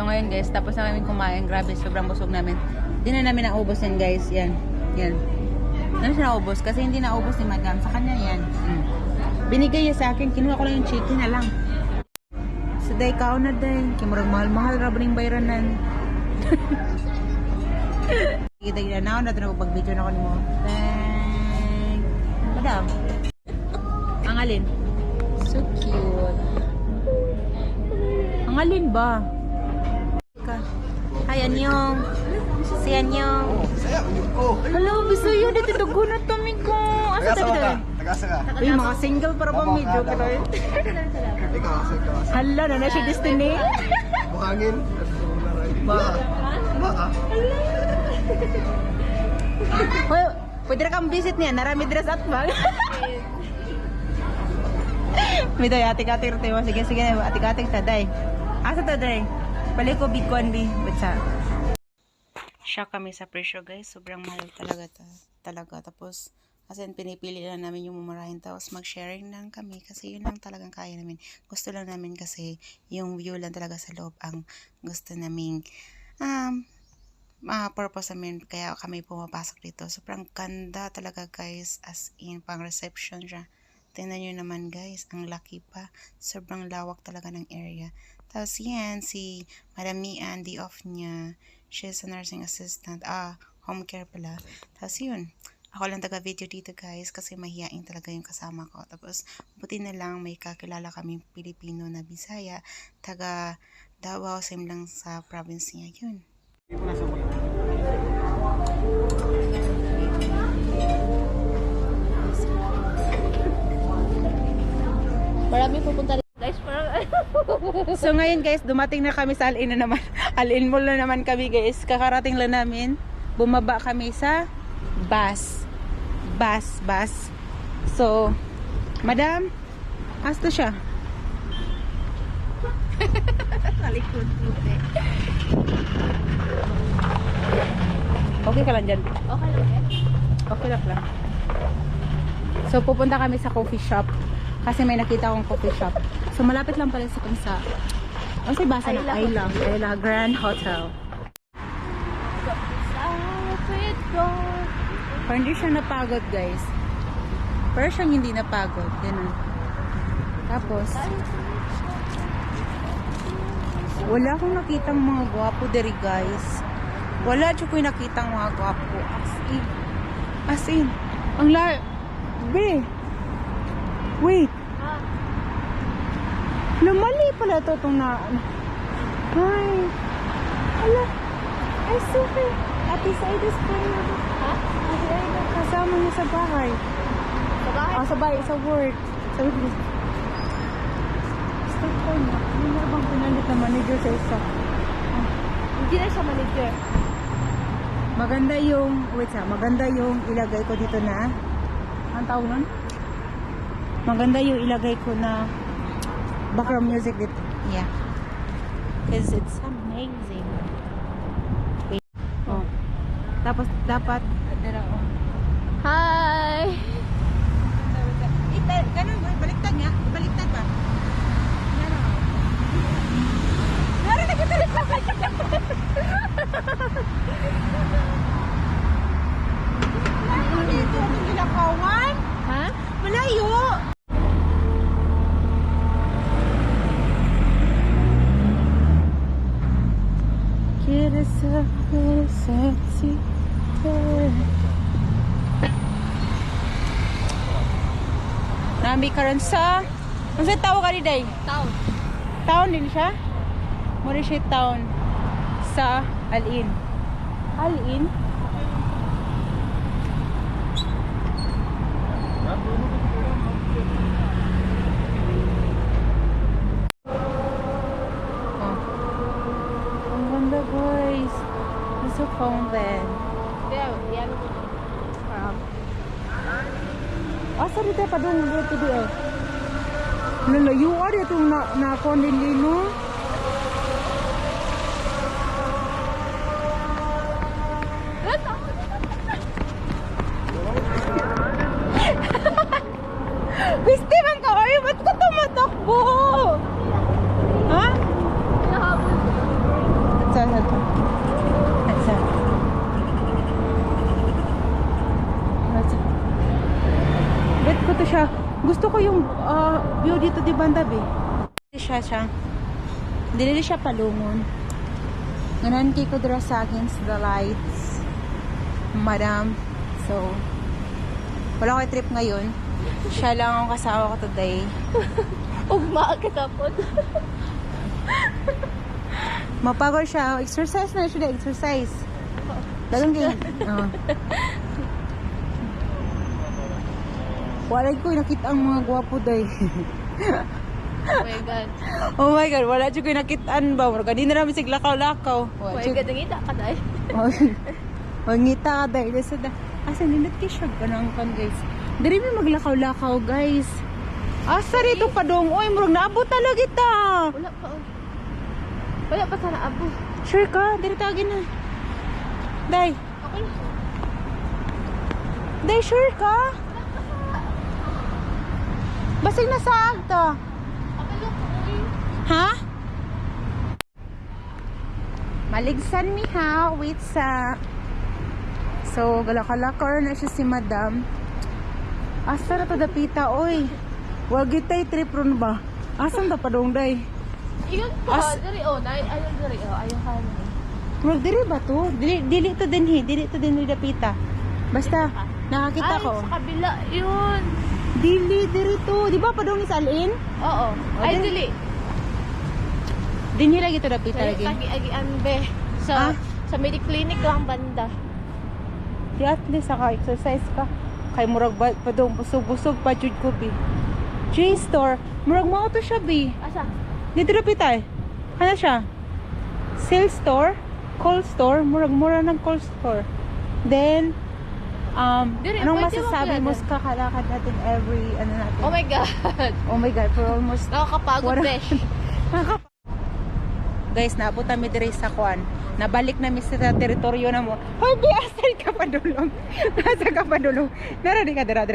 So ngayon guys, tapos na kami kumain. Grabe, sobrang busog namin. Hindi na namin naubos yan guys. Yan. Yan. Ano siya naubos? Kasi hindi naubos ni madam. Sa kanya yan. Binigay niya sa akin. Kinuha ko lang yung chicken na lang. So day kao na day. Kimurag mahal-mahal rabaning bayranan. Kita na na. Natin ako pag-video na ko ni mo. Thank. Madam. Ang alin? So cute. Ang alin ba? Hi, Anyong. Si Anyong. Hello, Bisayo. Dito dugo na tami ko. Asa tayo dito? Tagasa ka. Uy, mga single para pa medyo. Ikaw. Hala, na siya destiny. Buhangin. Ba. Hoy, pwede na kang visit niya. Narami dress at bag. May tayo, atik-atik tayo. Sige, atik-atik taday. Asa taday? Balik ko bigkuan bi. Batsa. Shock kami sa presyo guys. Sobrang mahal talaga. Tapos, kasi pinipili lang namin yung mumurahin. Tapos mag-sharing lang kami. Kasi yun lang talagang kaya namin. Gusto lang namin kasi yung view lang talaga sa loob ang gusto naming purpose namin. Kaya kami pumapasok dito. Sobrang ganda talaga guys. As in, pang reception siya. Tingnan nyo naman guys. Ang laki pa. Sobrang lawak talaga ng area. Tapos yan, si Madam Mian, the off niya. She's a nursing assistant. Home care pala. Tapos yun. Ako lang taga-video dito guys kasi mahihain talaga yung kasama ko. Tapos buti na lang may kakilala kaming Pilipino na Bisaya. Taga Davao, same lang sa province niya. Yun. Marami pupunta rin. Guys, parang So ngayon guys, dumating na kami sa Al-In na naman. Al-In Mall na naman kami guys. Kakarating lang namin. Bumaba kami sa bus. So, madam, asto siya? talikod puti. Okay ka lang dyan. Okay lang eh. Okay lang. So pupunta kami sa coffee shop. Kasi may nakita akong coffee shop. So malapit lang pala sa ano sa basa ng Ayla Grand Hotel. Pero hindi siya napagod guys. Pero siyang hindi napagod. Ganun. Tapos wala akong nakitang mga gwapo deri guys. Wala siya ko yung nakitang mga gwapo. As in. Ang Be. Wait. Lumali pala ito itong Hi. Ala. Ay, super. Ate Saida's friend. Ha? Ate Aida, kasama niya sa bahay. Sa bahay? Sa bahay, sa work. Sabi ko, stop ko na. Hindi na bang pinalit na manager sa isa? Hindi na siya manager. Maganda yung ilagay ko dito na. Ang tawag nun? Maganda yung ilagay ko na background music dito. Yeah. Because it's amazing. Wait. Oh. Tapos dapat Hi! Ganun, baliktad nga. Baliktad ba? Meron na kita rin Malayo dito ang Ilakawan. Ha? Malayo! Kira sa sexy Nami karon sa ano sa tawag ka day? Town din siya? Mura siya town sa Al-In. Al-In? Ang ganda guys. It's a fountain. Yan. Asa dito pa doon dito di ay. Lalayo ari itong na kondilino. Gusti man ka ay ba't ka tumatakbo? Ha? Hinahabol. view dito di banda be. Dili siya palungon. Nganan kay ko dira sa against the lights. Madam. So, wala ko trip ngayon. Siya lang ang kasama ko today. Ugma ka tapon. Mapagod siya. Exercise na siya. Exercise. Dalang din. Wala ko nakita ang mga gwapo day. Oh my God. Oh my God. Wala ko nakitaan ba? Hindi na namin siglakaw-lakaw. Oh my God, nangita ka dahil. Mangita ka dahil. Asa nindot kayo siya ganangkan guys. Dari may maglakaw-lakaw guys. Asa rito pa dong. Uy, murag naabot talaga kita. Wala pa. Wala pa sana abo. Sure ka? Dari tagin na. Day. Okay. Day, sure ka? Basig na saag to. Okay lang po. Ha? Maligsan mi ha. Wait sa... So, galak-galakar na siya si madam. Asa na to dapita, oy. Wag itay trip ron ba? Asan ta pa dong day? Iyon po. Dari ayun dari ayun ka na. Murag diri ba to? Dili to dinhi, dili to dinhi dapita. Basta nakakita Ay, ko. sa kabila. Yun. Dili to. Di ba pa dong isalin? Oo. Ay, dili. Dinhi lagi to dapita Sa lagi. agi-agian be. Ah? Sa Mediclinic lang banda. Di at least saka exercise ka. Kay murag ba pa dong busog-busog pa jud ko bi. J-store, murag mo to siya bi. Asa? Dito dapita eh. Ano siya? Sales store, cold store, murag-mura ng cold store. Then, Diri, anong pwede masasabi ba mo pala? sa kakalakad natin every, ano natin? Oh my God. Oh my God, for almost... Nakakapagod besh. Guys, naabot kami diri sa Kwan. Nabalik namin sa teritoryo na mo. Hoy, asan ka pa dulong? Nasa ka pa dulong? Nara di ka dira.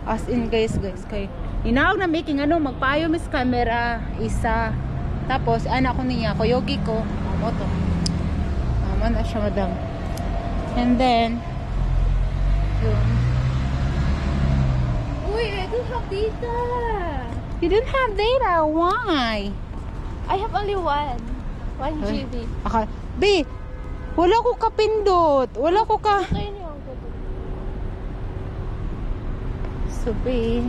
As in guys, kay inaog na making magpayo mis camera isa. Tapos anak ko niya, koyogi ko, moto. Mama na siya madam. And then yun. Uy, I don't have data. You didn't have data. Why? I have only one. 1 Ay. GB. B, wala ko kapindot. Wala ko ka... Ito yun yung good. So, B,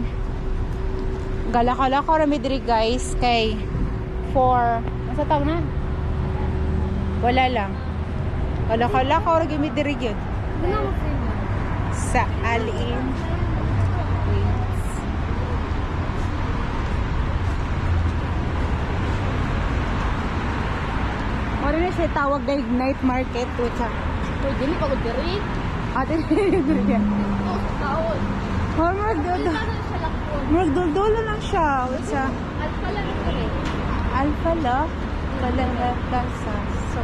galak-galak ko rami diri guys. Kay, for... Masa tawag na? Wala lang. Galak-galak ko rami diri yun. Ano mo Sa alin. Wait. Ano na siya tawag na night market to siya. Uy, dili pa ko diri. Ate, diri yan. Ito, taon. Oh, murag Dili pa na siya lakon. duldulo lang siya. What's sa Alpha lang ito eh. Alpha la? Kalangata sa so.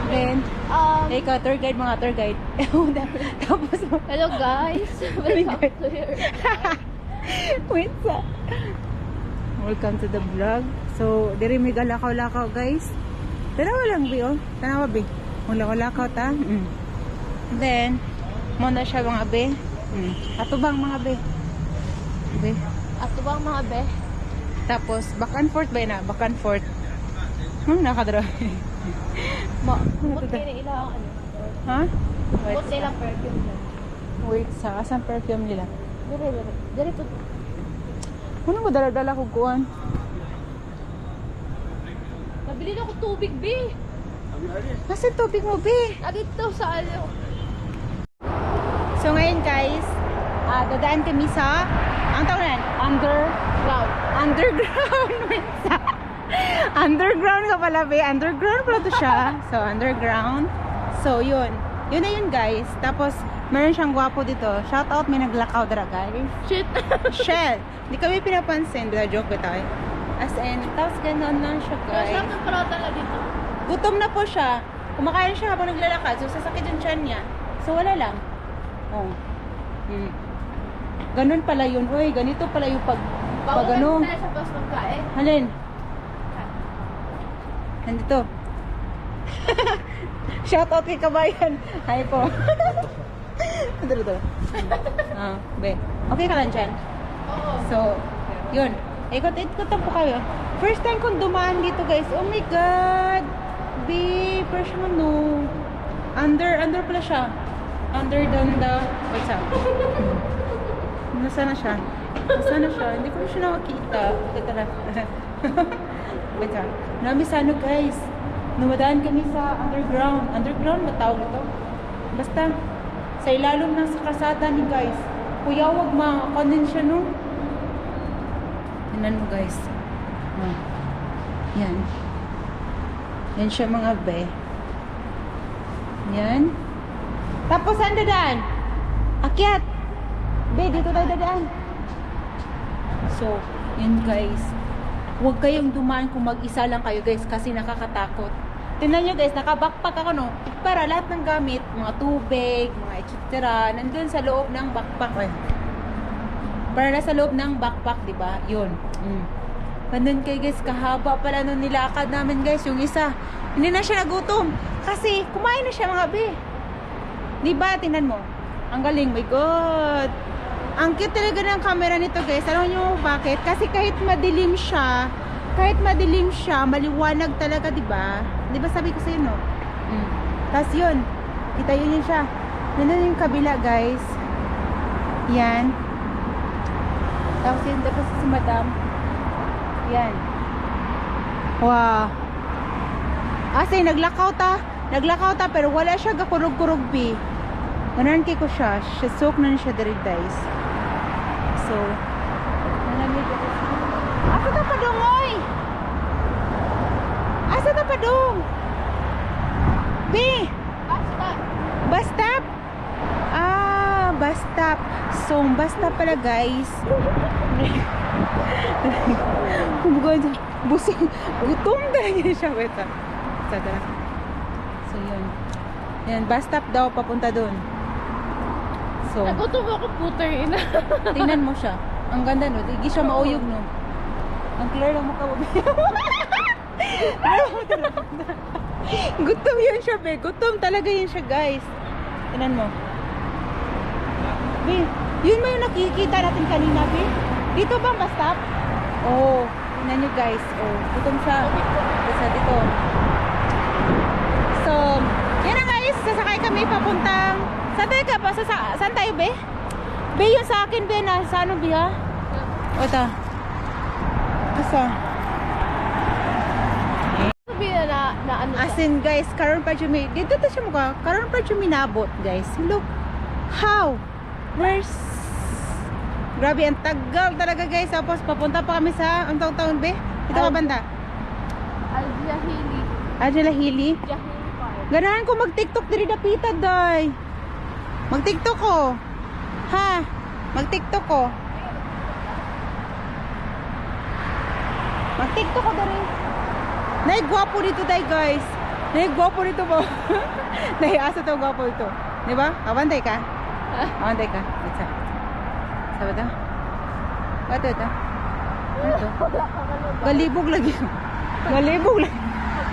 Then, ikaw, tour guide, mga tour guide. Tapos, Hello guys. Welcome to your... wait sa. Welcome to the vlog. So, diri may galakaw-lakaw guys. Tanawa lang, Bi, oh. Tanawa, Bi. Mulakaw-lakaw, ta. Then, muna siya mga Bi. Ato bang mga Bi? Bi. Ato bang mga be? Tapos, back and forth ba yun na? Back and forth. Nakadra. Bukod kayo na ilang ano. Ha? Bukod na ilang perfume lang. Wait, sa asang perfume nila. Dire. Dire to. Ano ko dala-dala ko kuan? Nabili na ako tubig, be. Kasi tubig mo, Bi. Dito sa ano. So ngayon guys, dadaan kami sa ang tawag na yan? Ground. Underground. Underground ka pala, Bi. Underground pala to siya. So underground. So yun. Yun na yun guys. Tapos meron siyang gwapo dito. Shout out, may naglakaw dara guys. Shit. Shell. Hindi kami pinapansin. Bila joke ba tayo? As in, tapos ganun lang siya guys. Saan ang parata na dito? Gutom na po siya. Kumakain siya habang naglalakad. So, sasakit yung tiyan niya. So, wala lang. Oh. Ganun pala yun. Uy, ganito pala yung pag ano. Tayo sa bus ng kain. Halin. Nandito. Shout out kay Kabayan. Hi po. Dito. Be. Okay ka lang dyan? So, yun. Ikot-ikot po kayo. First time kong dumaan dito guys. Oh my God! Babe, pero siya ano. Under pala siya. Under than the... What's up? Nasaan na siya? Nasaan na siya? Hindi ko na siya nakakita. Ito na. Wait up. Nami sa ano guys. Numadaan kami sa underground. Underground ba tawag ito? Basta, sa ilalong ng sa kasada ni guys. Kuya, wag makakonin siya no. Tingnan mo guys. Oh. Yan. Yan siya mga be. Yan. Tapos saan dadaan? Akyat. Be, dito tayo dadaan. So, yun guys. Huwag kayong dumaan kung mag-isa lang kayo guys kasi nakakatakot. Tingnan nyo guys, naka-backpack ako no. Para lahat ng gamit, mga tubig, mga etc. Nandun sa loob ng backpack. Para nasa loob ng backpack, di ba? Yun. Nandun kayo guys, kahaba pala nung nilakad namin guys. Yung isa, hindi na siya nagutom. Kasi kumain na siya mga be. Di ba? Tingnan mo. Ang galing, my God. Ang cute talaga ng camera nito guys. Alam nyo bakit? Kasi kahit madilim siya, maliwanag talaga, di ba? Di ba sabi ko sa'yo, no? Tapos yun, kita yun siya. Nandun yung kabila, guys. Yan. Tapos yun, tapos si madam. Yan. Wow. Kasi naglakaw ta, pero wala siya gakurog-kurog bi. Ganan kay ko siya. Soak na siya diri, guys. So, nalamig ako. Asa ta pa dong, oy? Asa ta pa dong? Bi! Bus stop? Ah, bus stop. So, bus stop pala, guys. Busing. Gutom talaga siya. Wait, tara. So, yun. Yan, bus stop daw, papunta dun. So, Nagutom ako puter ina. tingnan mo siya. Ang ganda, no? Hindi siya mauyog, no? Ang clear lang mukha mo. Gutom yun siya, be. Gutom talaga yun siya, guys. Tingnan mo. Be, yun mo yung nakikita natin kanina, be. Dito ba bus stop? Oh, tingnan nyo, guys. Oh, gutom siya. Basta dito. So, yan na, guys. Sasakay kami papuntang... Saan tayo ka pa? Saan tayo, be? Be, yun sa akin, be, na sa ano, be, ha? O, ito. Asa? Sabi na ano As in, guys, karon pa siya may... Dito ta siya mukha. Karon pa siya minabot, guys. Look. How? Where's... Grabe, ang tagal talaga, guys. Tapos, papunta pa kami sa... Ang taon-taon, be? Ito ka banda? Al-Jahili. Angela Healy. Jahili Park. Ganahan ko mag-tiktok diri dapita, day. Mag-tiktok ko. Ha? Mag-tiktok ko. Mag-tiktok ko diri. Naigwapo dito, day, guys. Naigwapo dito po. Naiasa to gwapo ito. Di ba? Abantay ka? Abantay ka. What's up? Sabi ito? Bato ito? Ano ito? Galibog lagi. Galibog lagi.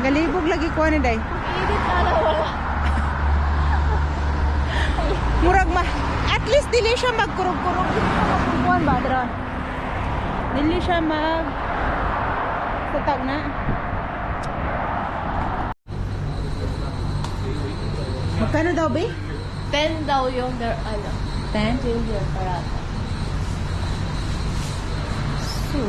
Galibog lagi ko ano, day. Init na wala. Murag at least dili siya magkurog-kurog. Kuan ba dra? Dili siya tatag na. Magkano daw, be? 10 daw yung ano. 10? Ginger parata. So,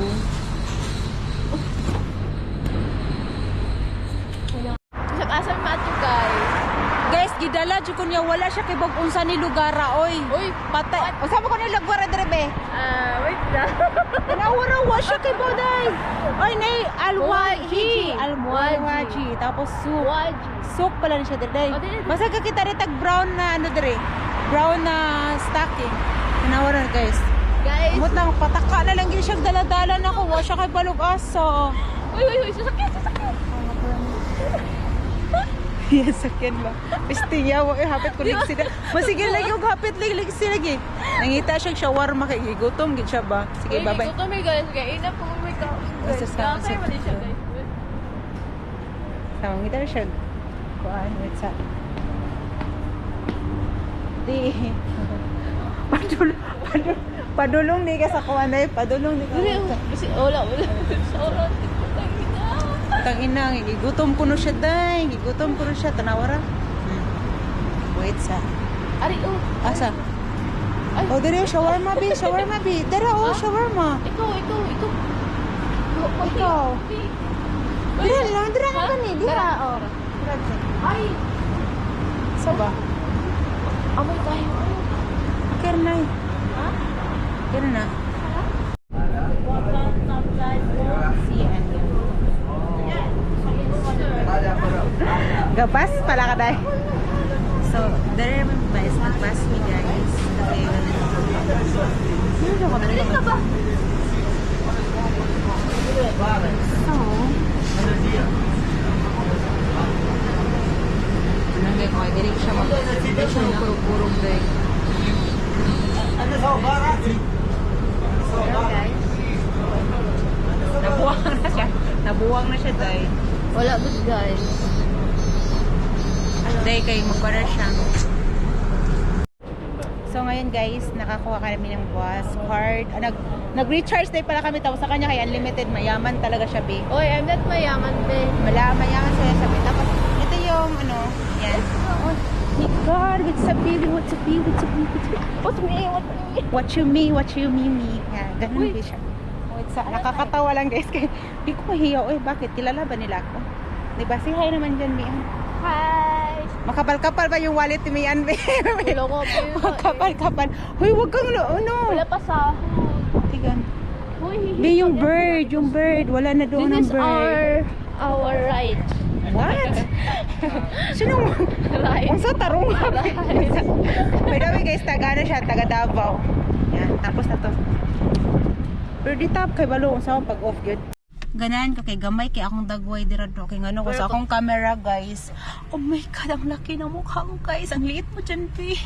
Asa mato guys. guys, gidala jud ko niya wala siya kay bag-unsa ni lugara, oy. Uy, Patay. Usa mo ko ni lugara dire, be? wait lang. Nawara siya kay Boday. Oy, nay alwaji. Waji. Alwaji. Tapos soup. Waji. Soup pala na siya dire. Oh, dili. Basta ka kita rin tag brown na ano dire. Brown na stocking. Tinawaran, guys. Guys. Amot lang, pataka na lang gini siya dala-dala na ko. Wa siya kay balog aso. Uy, sasakyan. Yes, sakyan ba? Piste yawa, hapit ko ligsi na. Masigil lagi yung hapit ligsi lagi. Nangita siyang shawarma kay gutom gid siya ba? Sige, bye-bye. Ito may guys. Kaya ina po may ka. Basta sa- Kaya mo din siya guys. Tawang kita na siya. Kuan, what's up? Di. Padulong di ka sa kuwan dai, padulong di ka. Diri oh. Kasi wala. Sa oras. Tangina, gigutom ko no siya dai, gigutom ko no siya tanawara. Wait sa. Ari oh. Asa? Ay. Oh, dire shawarma bi, shawarma bi. Dara oh, shawarma. Ikaw. Ikaw. Dira ka ba ni? Dira oh. Ay. Saba. Amoy tayo. Kernay. Ha? Kerna. Gapas pala ka dai. So, there are guys, nagpas mi guys. Dili ka ba? So, ano nga ko, dili siya magpuro-puro guys. Nabuwang na siya dai. Wala good guys. Dahil kayo magpara siya. So ngayon guys, nakakuha kami ng bus card. Nag-recharge day pala kami tapos sa kanya kaya unlimited. Mayaman talaga siya, be. Oy, I'm not mayaman, be. Mayaman siya sabi. Tapos ito yung ano, yan. Oh my God, what's up, baby? What's up, baby? What's up, baby? What's me? What you mean, me? Yan, ganun ba siya. Wait, nakakatawa lang guys. Kaya di ko mahiyaw. Eh, bakit? Kilala ba nila ako? Diba? Say hi naman dyan, Mian. Hi. Makapal-kapal ba yung wallet ni Mian? Hello ko, be. Makapal-kapal. Huy, wag kang ano. Wala pa sa Tigan. Uy, Be, yung bird. Wala na doon ng this is bird. our right. What? Sino? Right. Kung sa tarong by the way guys, taga na siya, taga Davao. Yan, tapos na to. Pero di tap kay balo sa pag off good. Ganan ko kay gamay kay akong dagway dira do kay ngano ko sa akong camera guys. Oh my God, ang laki ng mukha ko guys. Ang liit mo dyan, P.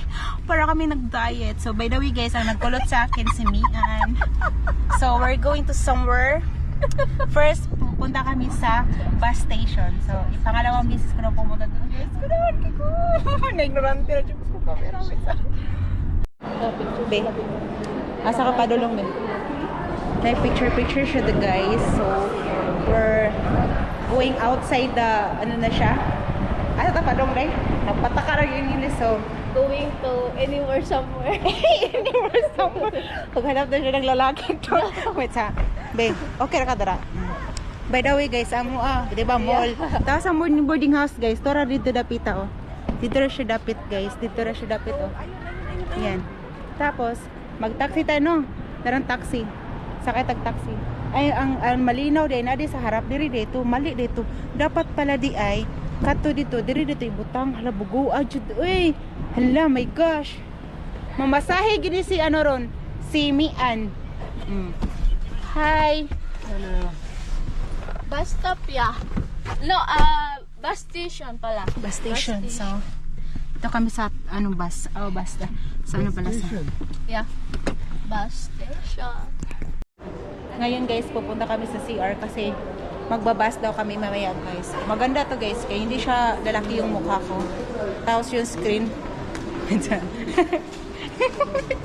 Para kami nag-diet. So by the way guys, ang nagkulot sa akin si Mian. So we're going to somewhere. First, pupunta kami sa bus station. So, pangalawang beses ko na pumunta doon. Guys, ko naman kiko. Na-ignorante na dyan ko camera. Be, asa ka padulong, be? Picture siya the guys. So, we're going outside the, ano na siya? Asa ta padong, be? Nagpataka rin yung ilis. So, Going to anywhere, somewhere. anywhere somewhere. Paghanap na siya ng lalaki to. Wait sa, be, okay ra ka dara. By the way guys, amo di ba mall. Tapos ang boarding house guys, tora dito dapita oh. Dito ra siya dapit guys, dito ra siya dapit oh. Yan. Tapos mag-taxi tayo no. Darang taxi. Sakay tag taxi. Ay ang malinaw din na di sa harap diri dito, mali dito. Dapat pala di ay kato dito, diri dito ibutang hala bugo ajud. Uy, hala my gosh. Mamasahe gini si ano ron, si Mian. Hi. Hello. Bus stop, yeah. No, bus station pala. Bus station. So, ito kami sa anong bus? Oh, basta. Sa ano pala sa? Yeah. Bus station. Ngayon guys, pupunta kami sa CR kasi magbabas daw kami mamaya guys. Maganda to guys, kaya hindi siya lalaki yung mukha ko. Tapos yung screen.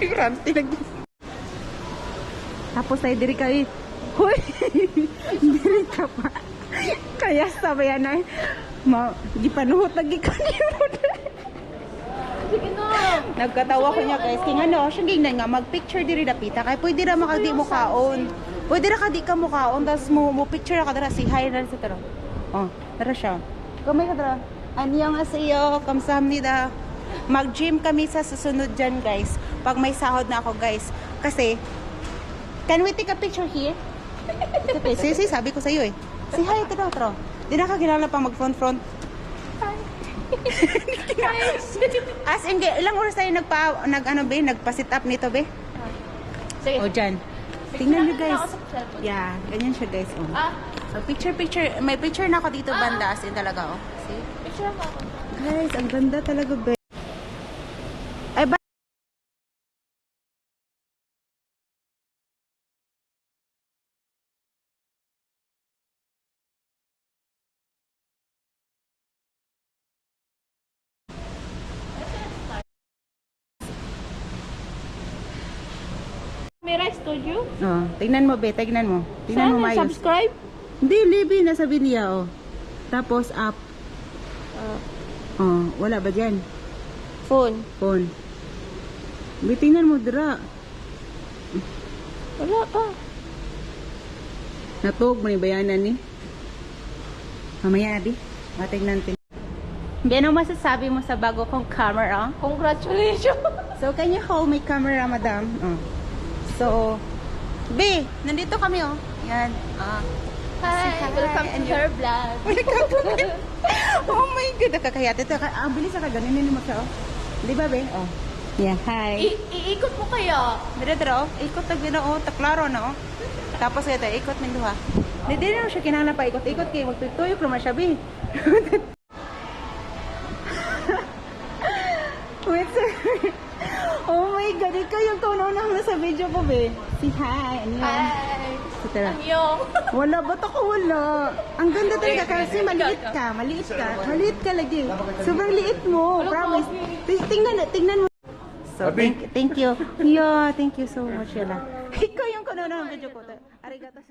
Ranti lang. Tapos ay diri kay huy! Diri ka pa. Kaya sabayan na gipanuhot lagi kanimod. Sige na. Nagkatawa ko niya guys. Kaya ano, siya gingnan nga mag-picture diri dapita. Kaya pwede ra makadi mo kaon. Pwede ra kadi ka mo kaon. Tapos mo picture ka dara. Si hi na sa taro. Oh, dara siya. Kamay ka dara. Annyeonghaseyo. Kamsahamnida. Mag-gym kami sa susunod dyan guys. Pag may sahod na ako guys. Kasi, can we take a picture here? Si, sabi ko sa iyo eh. Si hi, taro. Di na ka kinala pang mag-front. As in, ilang oras tayo nagpa-sit up nito, be? Sige. O, dyan. Tingnan nyo, guys. Yeah, ganyan siya, guys. Oh. So, picture. May picture na ako dito, banda. As in talaga, oh. See? Picture mo ako. Guys, ang ganda talaga, be. Ay, ba? Mira Studio? Oh, tingnan mo, be. Tingnan mo. Tingnan mo, Saan? Mayos. Subscribe? Hindi, Libby. Nasa video, oh. Tapos, up. Oh, wala ba dyan? Phone. Phone. Be, tingnan mo, dira. Wala pa. Natog mo ni bayanan ni. Mamaya na, Bi. Matignan natin. Be, ano masasabi mo sa bago kong camera? Congratulations! So, can you hold my camera, madam? Oh. So, Be, nandito kami, oh. Yan. Hi! Welcome to her vlog. Oh my God, nakakayat. Ito, bilis ka, ganinin mo siya, oh. Di ba, Be? Oh. Yeah, hi. Iikot mo kaya? Dito, oh. Ikot na gina, oh. Taklaro na, oh. Tapos, ito, ikot ng duha. Hindi na siya kinahanglan pa ikot-ikot kay magtutuyok naman siya, Be. Wait, sir. Oh my God, ikaw yung kauna-unang nasa video ko, Be. Si hi. Ano yun? Hi! So, tara. Anyong! Wala, ba't ako wala? Ang ganda talaga kasi maliit ka. Maliit ka. Maliit ka lagi. Sobrang liit mo. Promise. Tingnan mo. So, thank you. Yeah, thank you so much, Yala. Ikaw yung kauna-unang video ko. Arigato.